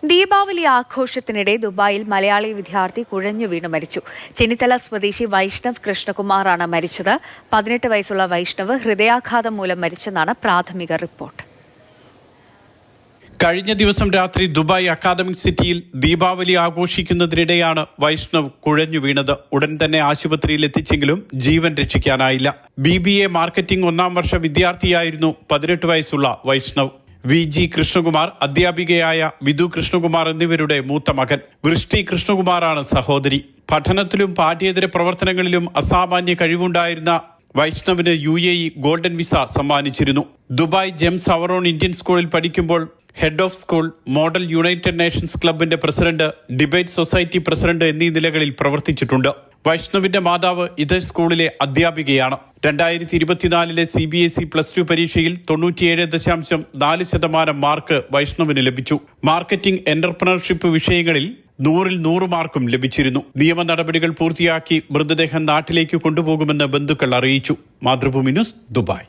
ദീപാവലി ആഘോഷത്തിനിടെ ദുബായിൽ മലയാളി വിദ്യാർത്ഥി കുഴഞ്ഞു വീണ് മരിച്ചു. ചെന്നിത്തല സ്വദേശി വൈഷ്ണവ് കൃഷ്ണകുമാറാണ് മരിച്ചത്. 18 വയസ്സുള്ള വൈഷ്ണവ് ഹൃദയാഘാതം മൂലം മരിച്ചെന്നാണ് പ്രാഥമിക റിപ്പോർട്ട്. കഴിഞ്ഞ ദിവസം രാത്രി ദുബായ് അക്കാദമിക് സിറ്റിയിൽ ദീപാവലി ആഘോഷിക്കുന്നതിനിടെയാണ് വൈഷ്ണവ് കുഴഞ്ഞു വീണത്. ഉടൻ തന്നെ ആശുപത്രിയിൽ എത്തിച്ചെങ്കിലും ജീവൻ രക്ഷിക്കാനായില്ല. BBA മാർക്കറ്റിംഗ് 1-ാം വർഷ വിദ്യാർത്ഥിയായിരുന്നു 18 വയസ്സുള്ള വൈഷ്ണവ്. VG കൃഷ്ണകുമാർ, അധ്യാപികയായ വിധു കൃഷ്ണകുമാർ എന്നിവരുടെ മൂത്ത മകൻ. വൃഷ്ടി കൃഷ്ണകുമാറാണ് സഹോദരി. പഠനത്തിലും പാഠ്യേതര പ്രവർത്തനങ്ങളിലും അസാമാന്യ കഴിവുണ്ടായിരുന്ന വൈഷ്ണവിന് UAE ഗോൾഡൻ വിസ സമ്മാനിച്ചിരുന്നു. ദുബായ് ജെംസ് അവറോൺ ഇന്ത്യൻ സ്കൂളിൽ പഠിക്കുമ്പോൾ head of school, model united nations ക്ലബിന്റെ പ്രസിഡന്റ്, ഡിബേറ്റ് സൊസൈറ്റി പ്രസിഡന്റ് എന്നീ നിലകളിൽ പ്രവർത്തിച്ചിട്ടുണ്ട്. വൈഷ്ണവിന്റെ മാതാവ് ഇതേ സ്കൂളിലെ അധ്യാപികയാണ്. 2024 CBSE +2 പരീക്ഷയിൽ 97.4% മാർക്ക് വൈഷ്ണവിന് ലഭിച്ചു. മാർക്കറ്റിംഗ്, എന്റർപ്രണർഷിപ്പ് വിഷയങ്ങളിൽ 100-ൽ 100 മാർക്കും ലഭിച്ചിരുന്നു. നിയമ നടപടികൾ പൂർത്തിയാക്കി മൃതദേഹം നാട്ടിലേക്ക് കൊണ്ടുപോകുമെന്ന് ബന്ധുക്കൾ അറിയിച്ചു. Mathrubhumi news, Dubai.